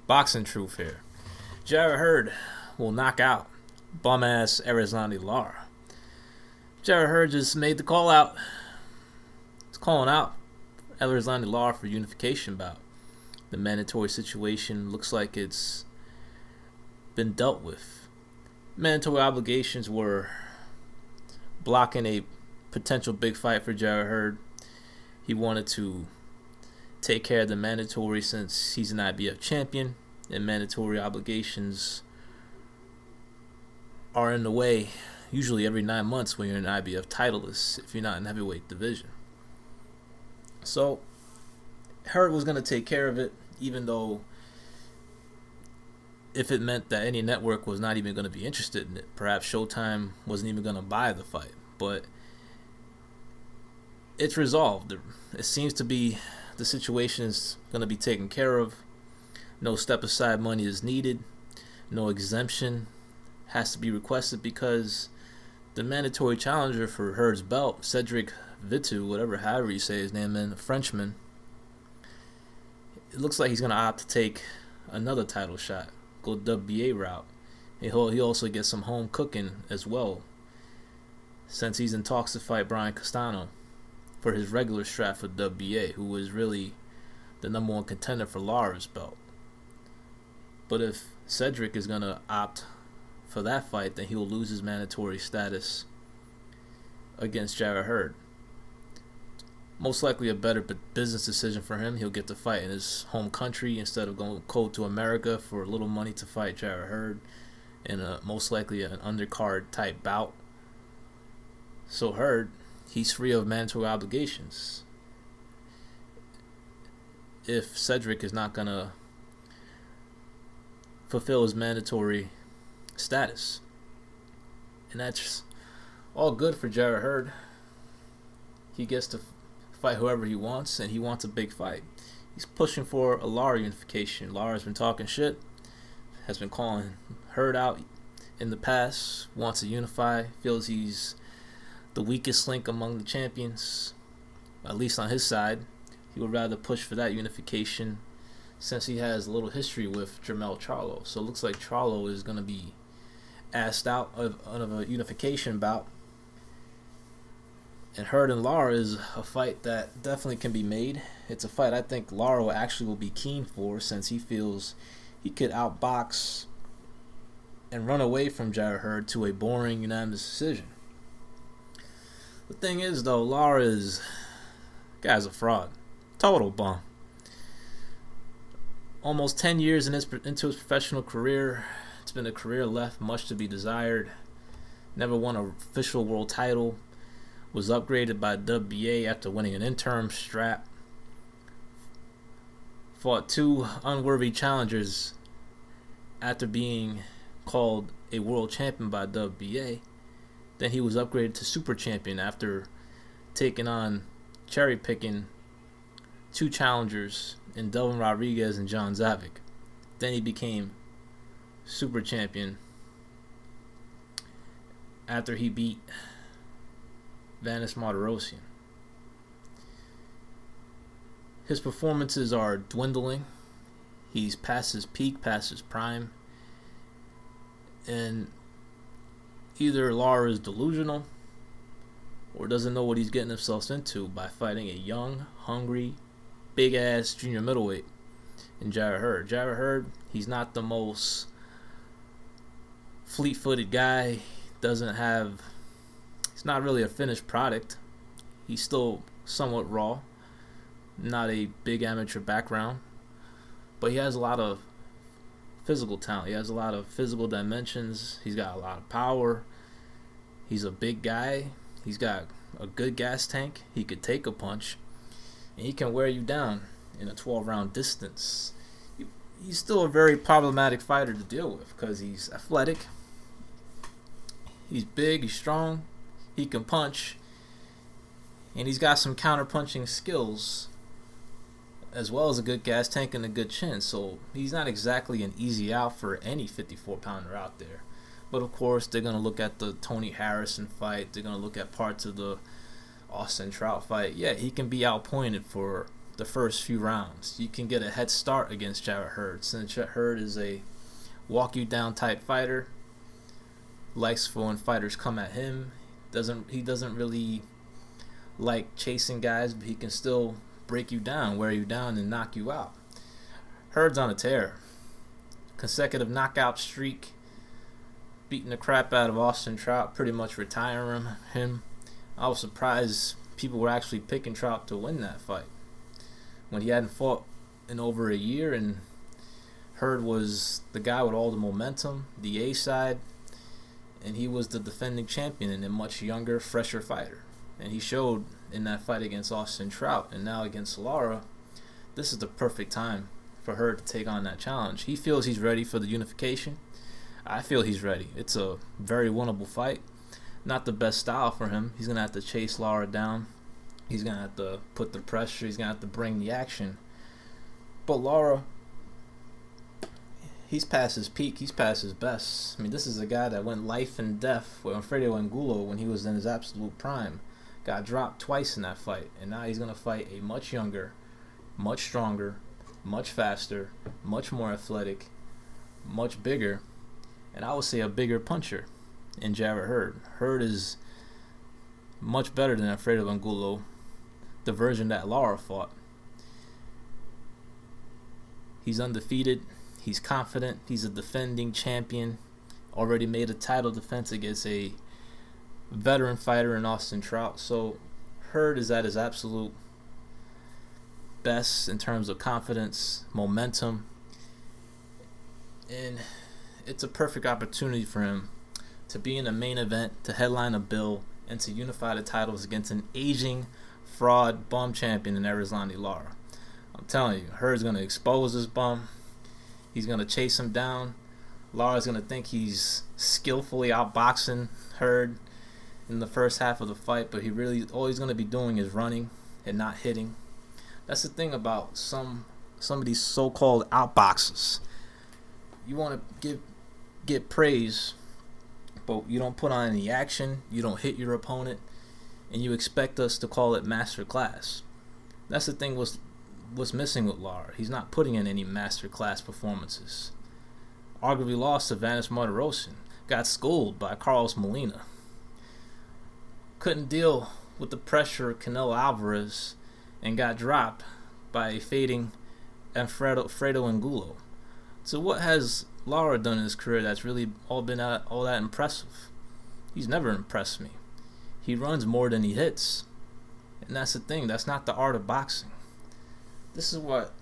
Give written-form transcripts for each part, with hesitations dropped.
Boxing truth here. Jarrett Hurd will knock out bum-ass Erislandy Lara. Jarrett Hurd just made the call out. He's calling out Erislandy Lara for unification bout. The mandatory situation looks like it's been dealt with. Mandatory obligations were blocking a potential big fight for Jarrett Hurd. He wanted to take care of the mandatory since he's an IBF champion, and mandatory obligations are in the way usually every 9 months when you're an IBF titleist if you're not in heavyweight division. So Hurd was going to take care of it, even though if it meant that any network was not even going to be interested in it, perhaps Showtime wasn't even going to buy the fight. But it's resolved. It seems to be the situation is going to be taken care of. No step aside money is needed. No exemption has to be requested because the mandatory challenger for Hurd's belt, Cedric Vitu, however you say his name, a Frenchman, it looks like he's going to opt to take another title shot, go WBA route. He also gets some home cooking as well, since he's in talks to fight Brian Castano for his regular strap for WBA, who is really the #1 contender for Lara's belt. But if Cedric is going to opt for that fight, then he will lose his mandatory status against Jarrett Hurd. Most likely a better business decision for him. He'll get to fight in his home country instead of going cold to America for a little money to fight Jarrett Hurd in most likely an undercard type bout. So Hurd, he's free of mandatory obligations if Cedric is not going to fulfill his mandatory status. And that's all good for Jarrett Hurd. He gets to fight whoever he wants, and he wants a big fight. He's pushing for a Lara unification. Lara's been talking shit, has been calling Hurd out in the past, wants to unify, feels he's the weakest link among the champions, at least on his side. He would rather push for that unification since he has a little history with Jermell Charlo. So it looks like Charlo is going to be asked out of a unification bout. And Hurd and Lara is a fight that definitely can be made. It's a fight I think Lara actually will be keen for, since he feels he could outbox and run away from Jarrett Hurd to a boring unanimous decision. The thing is, though, guy's a fraud. Total bum. Almost 10 years into his professional career. It's been a career left much to be desired. Never won an official world title. Was upgraded by WBA after winning an interim strap. Fought 2 unworthy challengers after being called a world champion by WBA. Then he was upgraded to super champion after taking on, cherry picking 2 challengers in Delvin Rodriguez and John Zavik. Then he became super champion after he beat Vanis Martirosyan. His performances are dwindling. He's past his peak, past his prime. And either Lara is delusional or doesn't know what he's getting himself into by fighting a young, hungry, big-ass junior middleweight in Jarrett Hurd. Jarrett Hurd, he's not the most fleet-footed guy. He's not really a finished product. He's still somewhat raw. Not a big amateur background. But he has a lot of physical talent. He has a lot of physical dimensions. He's got a lot of power. He's a big guy. He's got a good gas tank. He could take a punch. And he can wear you down in a 12-round distance. He's still a very problematic fighter to deal with because he's athletic. He's big. He's strong. He can punch. And he's got some counter-punching skills, as well as a good gas tank and a good chin. So he's not exactly an easy out for any 54-pounder out there. But of course, they're going to look at the Tony Harrison fight. They're going to look at parts of the Austin Trout fight. Yeah, he can be outpointed for the first few rounds. You can get a head start against Jarrett Hurd, since Jarrett Hurd is a walk you down type fighter. Likes for when fighters come at him. He doesn't really like chasing guys, but he can still break you down, wear you down, and knock you out. Hurd's on a tear. Consecutive knockout streak, beating the crap out of Austin Trout, pretty much retiring him. I was surprised people were actually picking Trout to win that fight when he hadn't fought in over a year, and Hurd was the guy with all the momentum, the A side, and he was the defending champion and a much younger, fresher fighter. And he showed in that fight against Austin Trout, and now against Lara, this is the perfect time for Hurd to take on that challenge. He feels he's ready for the unification. I feel he's ready. It's a very winnable fight. Not the best style for him. He's going to have to chase Lara down. He's going to have to put the pressure. He's going to have to bring the action. But Lara, he's past his peak. He's past his best. I mean, this is a guy that went life and death with Alfredo Angulo when he was in his absolute prime. Got dropped twice in that fight. And now he's going to fight a much younger, much stronger, much faster, much more athletic, much bigger, and I would say a bigger puncher in Jarrett Hurd. Hurd is much better than Alfredo Angulo, the version that Lara fought. He's undefeated. He's confident. He's a defending champion. Already made a title defense against a veteran fighter in Austin Trout. So Hurd is at his absolute best in terms of confidence, momentum, and it's a perfect opportunity for him to be in the main event, to headline a bill, and to unify the titles against an aging fraud bum champion in Erislandy Lara. I'm telling you, Hurd's going to expose this bum. He's going to chase him down. Lara's going to think he's skillfully outboxing Hurd in the first half of the fight, but all he's going to be doing is running and not hitting. That's the thing about some of these so-called outboxers. You want to get praise, but you don't put on any action. You don't hit your opponent, and you expect us to call it master class. That's the thing what's missing with Lara. He's not putting in any master class performances. Arguably lost to Vanes Martirosyan. Got schooled by Carlos Molina. Couldn't deal with the pressure of Canelo Alvarez, and got dropped by a fading Alfredo Angulo. So what has Lara done in his career that's really all that impressive? He's never impressed me. He runs more than he hits. And that's the thing. That's not the art of boxing. This is what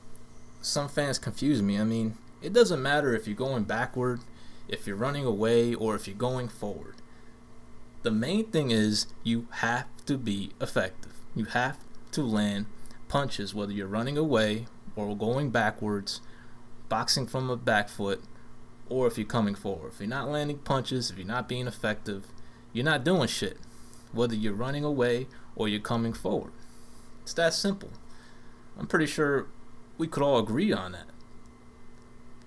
some fans confuse me. I mean, it doesn't matter if you're going backward, if you're running away, or if you're going forward. The main thing is you have to be effective. You have to land punches, whether you're running away or going backwards, boxing from a back foot, or if you're coming forward. If you're not landing punches, if you're not being effective, you're not doing shit, whether you're running away or you're coming forward. It's that simple. I'm pretty sure we could all agree on that.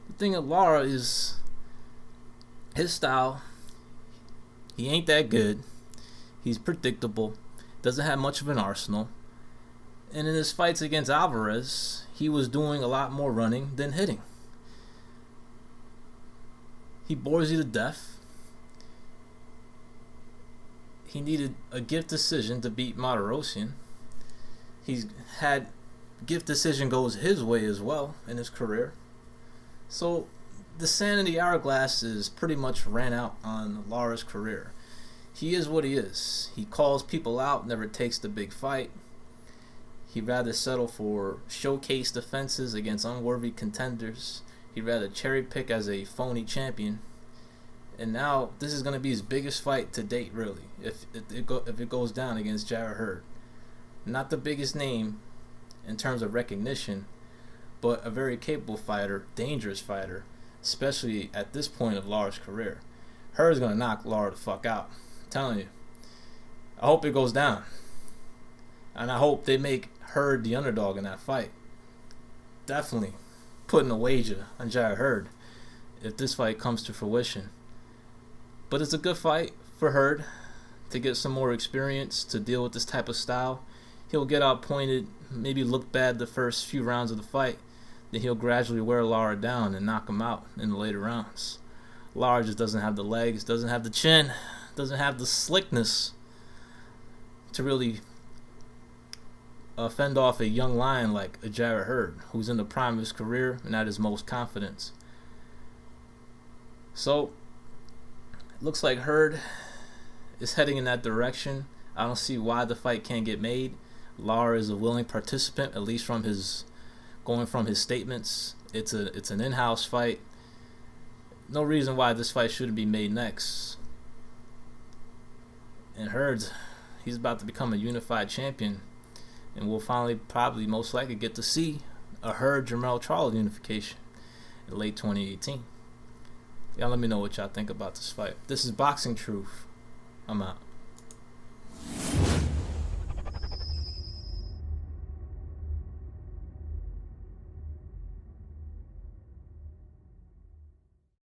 The thing of Lara is his style. He ain't that good. He's predictable. Doesn't have much of an arsenal. And in his fights against Alvarez, he was doing a lot more running than hitting. He bores you to death. He needed a gift decision to beat Martirosyan. He's had gift decision goes his way as well in his career. So the sanity hourglass is pretty much ran out on Lara's career. He is what he is. He calls people out, never takes the big fight. He'd rather settle for showcase defenses against unworthy contenders. He'd rather cherry pick as a phony champion. And now this is going to be his biggest fight to date, really, if it goes down against Jarrett Hurd. Not the biggest name in terms of recognition, but a very capable fighter, dangerous fighter, especially at this point of Lara's career. Hurd's going to knock Lara the fuck out. I'm telling you. I hope it goes down. And I hope they make Hurd the underdog in that fight. Definitely putting a wager on Jarrett Hurd if this fight comes to fruition. But it's a good fight for Hurd to get some more experience to deal with this type of style. He'll get outpointed maybe look bad the first few rounds of the fight, then he'll gradually wear Lara down and knock him out in the later rounds. Lara just doesn't have the legs, doesn't have the chin, doesn't have the slickness to really fend off a young lion like a Jarrett Hurd, who's in the prime of his career and at his most confidence. So, it looks like Hurd is heading in that direction. I don't see why the fight can't get made. Lara is a willing participant, at least from his statements. It's an in-house fight. No reason why this fight shouldn't be made next. And Hurd, he's about to become a unified champion, and we'll finally, probably, most likely get to see a Hurd-Jermell Charlo unification in late 2018. Y'all let me know what y'all think about this fight. This is Boxing Truth. I'm out.